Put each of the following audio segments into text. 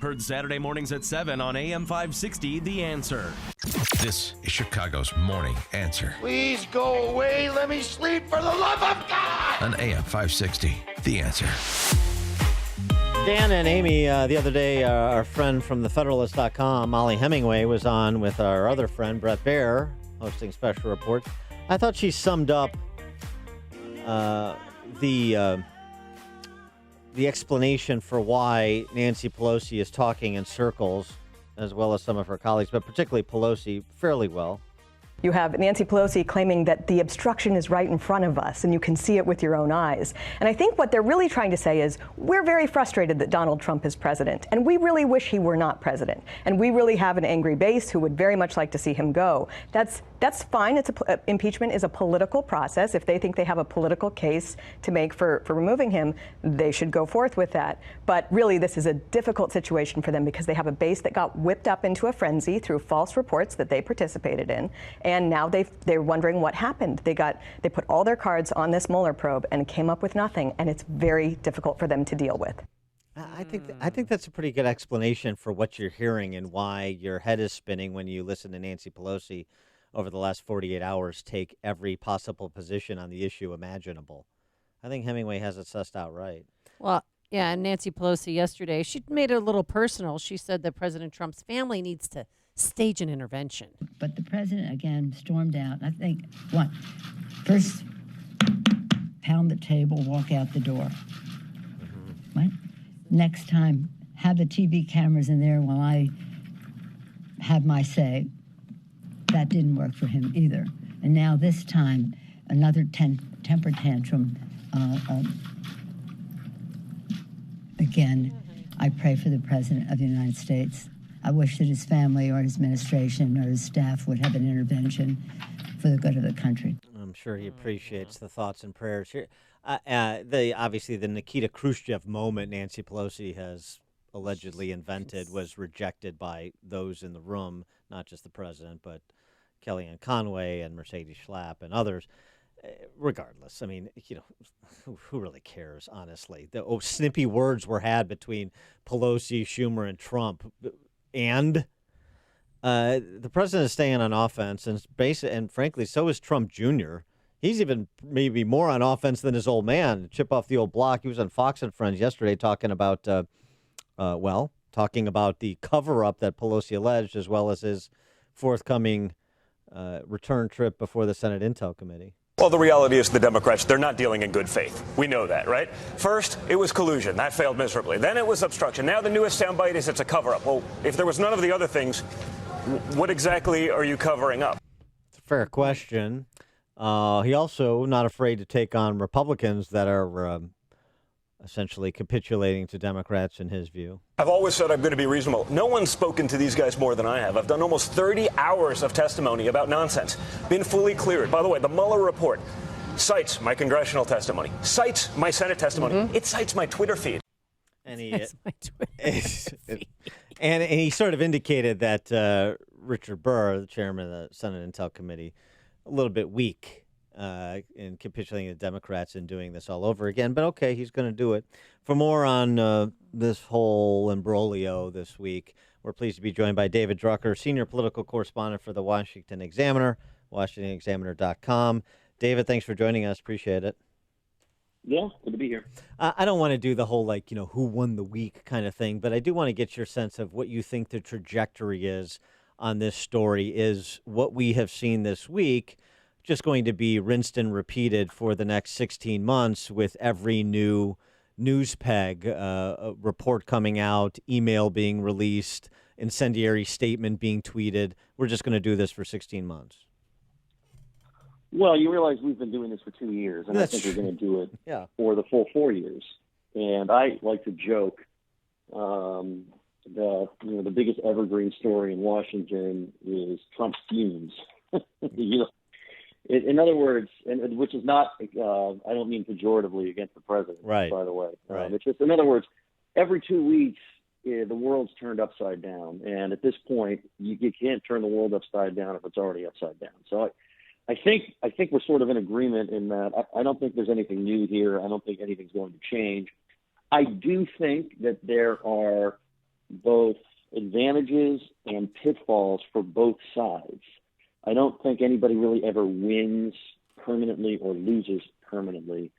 Heard Saturday mornings at 7 on AM 560, The Answer. This is Chicago's Morning Answer. Please go away. Let me sleep for the love of God. On AM 560, The Answer. Dan and Amy, the other day, our friend from thefederalist.com, Molly Hemingway, was on with our other friend, Brett Baer, hosting special reports. I thought she summed up the explanation for why Nancy Pelosi is talking in circles, as well as some of her colleagues, but particularly Pelosi, fairly well. You have Nancy Pelosi claiming that the obstruction is right in front of us and you can see it with your own eyes. And I think what they're really trying to say is we're very frustrated that Donald Trump is president and we really wish he were not president. And we really have an angry base who would very much like to see him go. That's fine. Impeachment is a political process. If they think they have a political case to make for removing him, they should go forth with that. But really, this is a difficult situation for them because they have a base that got whipped up into a frenzy through false reports that they participated in. And now they're wondering what happened. They put all their cards on this Mueller probe and came up with nothing. And it's very difficult for them to deal with. I think that's a pretty good explanation for what you're hearing and why your head is spinning when you listen to Nancy Pelosi over the last 48 hours take every possible position on the issue imaginable. I think Hemingway has it sussed out right. Well, yeah, and Nancy Pelosi yesterday, she made it a little personal. She said that President Trump's family needs to stage an intervention. But the president, again, stormed out. I think, first pound the table, walk out the door. Mm-hmm. Right? Next time, have the TV cameras in there while I have my say. That didn't work for him either. And now this time, another temper tantrum. Again, I pray for the President of the United States. I wish that his family or his administration or his staff would have an intervention for the good of the country. I'm sure he appreciates the thoughts and prayers here. Obviously, the Nikita Khrushchev moment Nancy Pelosi has allegedly invented was rejected by those in the room, not just the president, but Kellyanne Conway and Mercedes Schlapp and others. Regardless, I mean, who really cares, honestly? The snippy words were had between Pelosi, Schumer, and Trump. And the president is staying on offense, and frankly, so is Trump Jr. He's even maybe more on offense than his old man, chip off the old block. He was on Fox and Friends yesterday talking about, the cover-up that Pelosi alleged, as well as his forthcoming return trip before the Senate Intel Committee. Well, the reality is the Democrats, they're not dealing in good faith. We know that, right? First, it was collusion. That failed miserably. Then it was obstruction. Now the newest soundbite is it's a cover-up. Well, if there was none of the other things, what exactly are you covering up? It's a fair question. He also not afraid to take on Republicans that are essentially capitulating to Democrats in his view. I've always said I'm going to be reasonable. No one's spoken to these guys more than I have. I've done almost 30 hours of testimony about nonsense. Been fully cleared. By the way, the Mueller report cites my congressional testimony, cites my Senate testimony. Mm-hmm. It cites my Twitter feed. And he sort of indicated that Richard Burr, the chairman of the Senate Intel Committee, a little bit weak in capitulating the Democrats and doing this all over again. But okay, he's going to do it. For more on this whole imbroglio this week, we're pleased to be joined by David Drucker, senior political correspondent for the Washington Examiner, WashingtonExaminer.com. David, thanks for joining us. Appreciate it. Yeah, good to be here. I don't want to do the whole, who won the week kind of thing, but I do want to get your sense of what you think the trajectory is on this story. Is what we have seen this week just going to be rinsed and repeated for the next 16 months with every new news peg, report coming out, email being released, incendiary statement being tweeted? We're just going to do this for 16 months. Well, you realize we've been doing this for 2 years, and I think we're going to do it for the full 4 years. And I like to joke that the biggest evergreen story in Washington is Trump's fumes. In other words, and which is not, I don't mean pejoratively against the president, right, by the way. Right. It's just, in other words, every 2 weeks, the world's turned upside down. And at this point, you can't turn the world upside down if it's already upside down. So I think we're sort of in agreement in that I don't think there's anything new here. I don't think anything's going to change. I do think that there are both advantages and pitfalls for both sides. I don't think anybody really ever wins permanently or loses permanently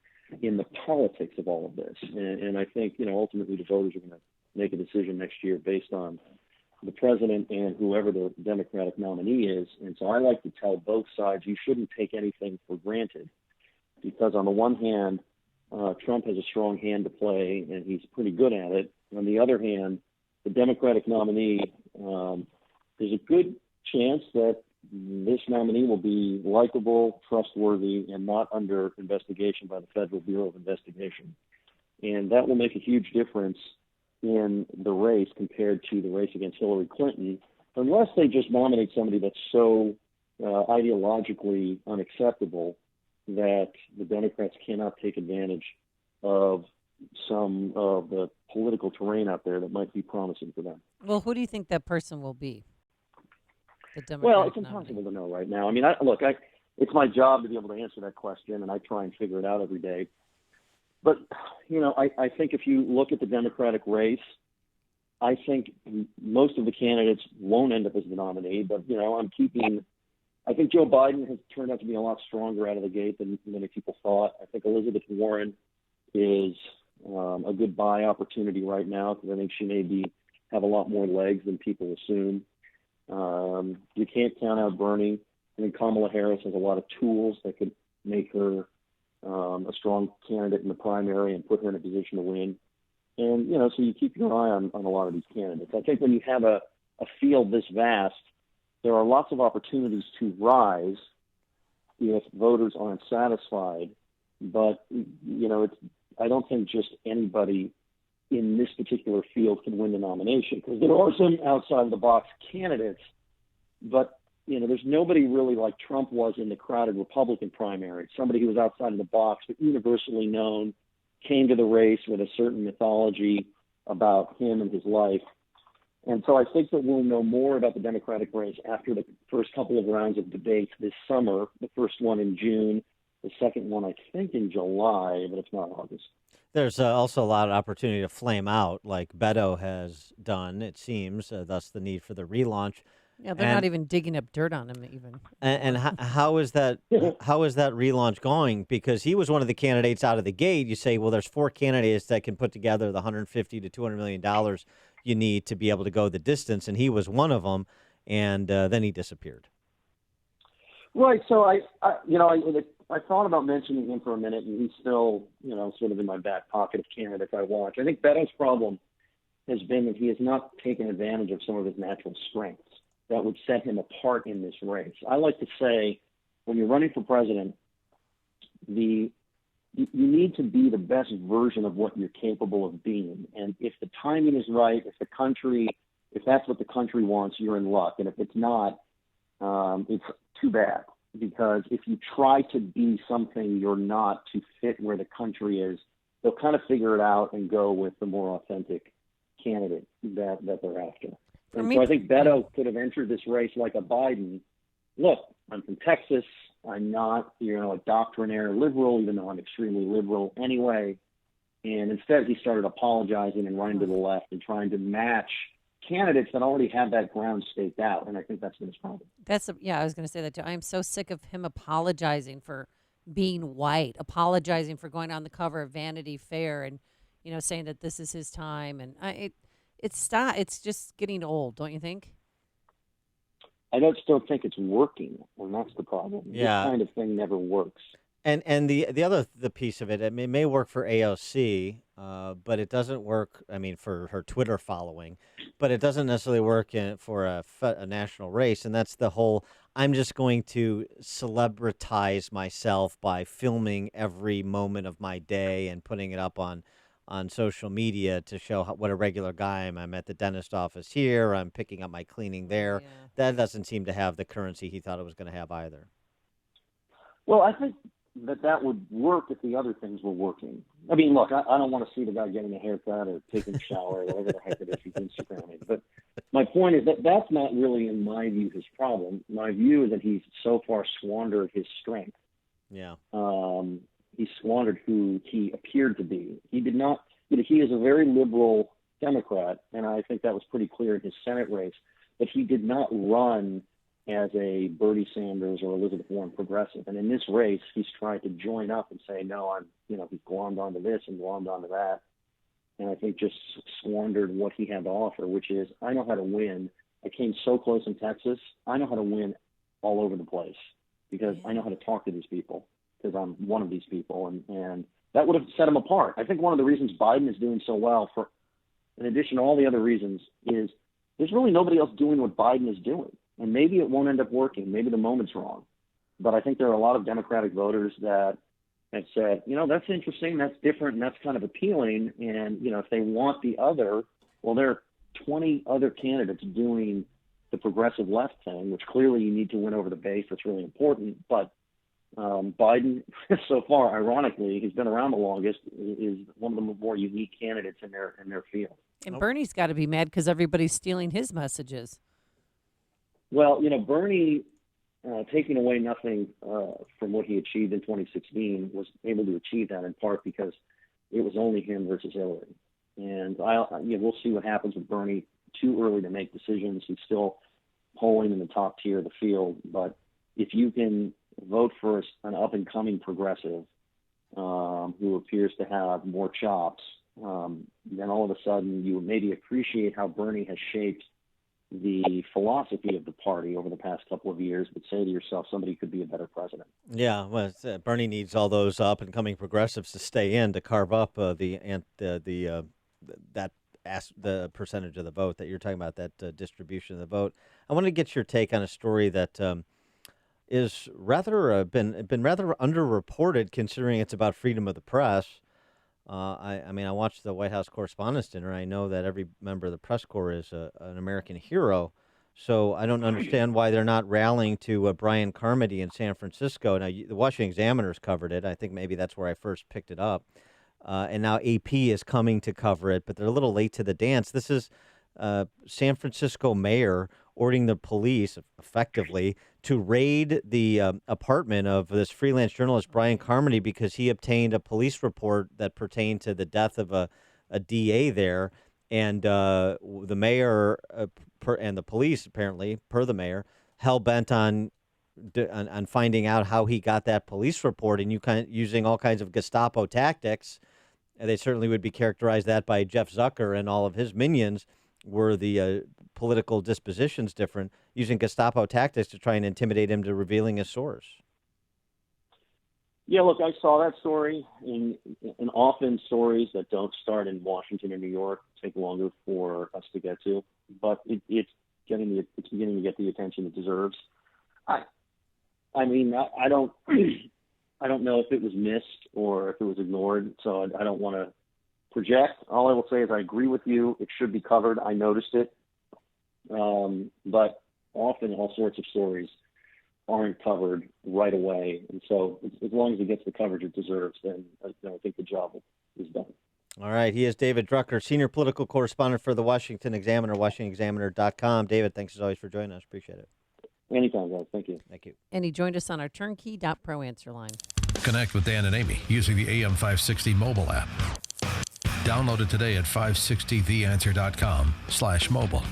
in the politics of all of this. And I think, ultimately the voters are going to make a decision next year based on the president and whoever the Democratic nominee is. And so I like to tell both sides you shouldn't take anything for granted, because on the one hand, Trump has a strong hand to play and he's pretty good at it. On the other hand, the Democratic nominee, there's a good chance that this nominee will be likable, trustworthy, and not under investigation by the Federal Bureau of Investigation. And that will make a huge difference in the race compared to the race against Hillary Clinton, unless they just nominate somebody that's so ideologically unacceptable that the Democrats cannot take advantage of some of the political terrain out there that might be promising for them. Well, who do you think that person will be? Well, it's impossible to know right now. I mean, it's my job to be able to answer that question, and I try and figure it out every day. But, I think if you look at the Democratic race, I think most of the candidates won't end up as the nominee. But, I think Joe Biden has turned out to be a lot stronger out of the gate than many people thought. I think Elizabeth Warren is a good buy opportunity right now, because I think she may have a lot more legs than people assume. You can't count out Bernie. I think Kamala Harris has a lot of tools that could make her a strong candidate in the primary and put her in a position to win. And, so you keep your eye on a lot of these candidates. I think when you have a field this vast, there are lots of opportunities to rise if voters aren't satisfied. But, I don't think just anybody in this particular field can win the nomination, because there are some outside-the-box candidates, but, there's nobody really like Trump was in the crowded Republican primary, somebody who was outside of the box, but universally known, came to the race with a certain mythology about him and his life. And so I think that we'll know more about the Democratic race after the first couple of rounds of debates this summer, the first one in June, the second one, I think, in July, but it's not August. There's also a lot of opportunity to flame out, like Beto has done, it seems, thus the need for the relaunch. Yeah, they're not even digging up dirt on him even. And how is that relaunch going? Because he was one of the candidates out of the gate. You say, well, there's 4 candidates that can put together the $150 to $200 million you need to be able to go the distance, and he was one of them, and then he disappeared. Right. So I thought about mentioning him for a minute, and he's still, sort of in my back pocket of candidates I watch. I think Beto's problem has been that he has not taken advantage of some of his natural strengths that would set him apart in this race. I like to say, when you're running for president, you need to be the best version of what you're capable of being. And if the timing is right, if that's what the country wants, you're in luck. And if it's not, it's too bad. Because if you try to be something you're not to fit where the country is, they'll kind of figure it out and go with the more authentic candidate that they're after. And so I think Beto could have entered this race like a Biden. Look, I'm from Texas. I'm not, a doctrinaire liberal, even though I'm extremely liberal anyway. And instead, he started apologizing and running to the left and trying to match candidates that already have that ground staked out. And I think that's been his problem. I was going to say that too. I'm so sick of him apologizing for being white, apologizing for going on the cover of Vanity Fair and, saying that this is his time. And it's just getting old, don't you think? I still think it's working, and that's the problem. Yeah. This kind of thing never works. And the other piece of it may work for AOC, but it doesn't work, for her Twitter following, but it doesn't necessarily work for a national race, and that's the whole, I'm just going to celebritize myself by filming every moment of my day and putting it up on social media to show what a regular guy I am. I'm at the dentist office here, I'm picking up my cleaning there. Yeah. That doesn't seem to have the currency he thought it was going to have either. Well, I think that would work if the other things were working. Look, I don't want to see the guy getting a haircut or taking a shower or whatever the heck it is he's Instagramming. But my point is that's not really, in my view, his problem. My view is that he's so far squandered his strength. Yeah. He squandered who he appeared to be. He did not. He is a very liberal Democrat, and I think that was pretty clear in his Senate race. But he did not run as a Bernie Sanders or Elizabeth Warren progressive. And in this race, he's tried to join up and say, no, he's glommed onto this and glommed onto that. And I think just squandered what he had to offer, which is, I know how to win. I came so close in Texas. I know how to win all over the place because I know how to talk to these people because I'm one of these people. And that would have set him apart. I think one of the reasons Biden is doing so well, for in addition to all the other reasons, is there's really nobody else doing what Biden is doing. And maybe it won't end up working. Maybe the moment's wrong. But I think there are a lot of Democratic voters that have said, that's interesting, that's different, and that's kind of appealing. And, if they want the other, well, there are 20 other candidates doing the progressive left thing, which clearly you need to win over the base. That's really important. But Biden, so far, ironically, he's been around the longest, is one of the more unique candidates in their field. And Bernie's got to be mad because everybody's stealing his messages. Well, Bernie, taking away nothing from what he achieved in 2016, was able to achieve that in part because it was only him versus Hillary. And we'll see what happens with Bernie. Too early to make decisions. He's still polling in the top tier of the field. But if you can vote for an up-and-coming progressive who appears to have more chops, then all of a sudden you maybe appreciate how Bernie has shaped the philosophy of the party over the past couple of years, but say to yourself, somebody could be a better president. Yeah, well, Bernie needs all those up-and-coming progressives to stay in to carve up the percentage of the vote that you're talking about, that distribution of the vote. I want to get your take on a story that is rather been rather underreported, considering it's about freedom of the press. I watched the White House Correspondents' Dinner. I know that every member of the press corps is an American hero. So I don't understand why they're not rallying to Brian Carmody in San Francisco. Now, the Washington Examiner's covered it. I think maybe that's where I first picked it up. And now AP is coming to cover it, but they're a little late to the dance. This is San Francisco mayor ordering the police, effectively, to raid the apartment of this freelance journalist, Brian Carmody, because he obtained a police report that pertained to the death of a DA there. And the mayor and the police, apparently, per the mayor, hell-bent on finding out how he got that police report and using all kinds of Gestapo tactics. And they certainly would be characterized that by Jeff Zucker and all of his minions were the political dispositions different, using Gestapo tactics to try and intimidate him to revealing his source. Yeah, look, I saw that story, and often stories that don't start in Washington or New York take longer for us to get to, but it's beginning to get the attention it deserves. I don't know if it was missed or if it was ignored, so I don't want to project. All I will say is I agree with you. It should be covered. I noticed it. But often all sorts of stories aren't covered right away. And so as long as it gets the coverage it deserves, then I think the job is done. All right. He is David Drucker, senior political correspondent for the Washington Examiner, WashingtonExaminer.com. David, thanks as always for joining us. Appreciate it. Anytime, guys. Thank you. Thank you. And he joined us on our turnkey.pro answer line. Connect with Dan and Amy using the AM560 mobile app. Download it today at 560theanswer.com/mobile.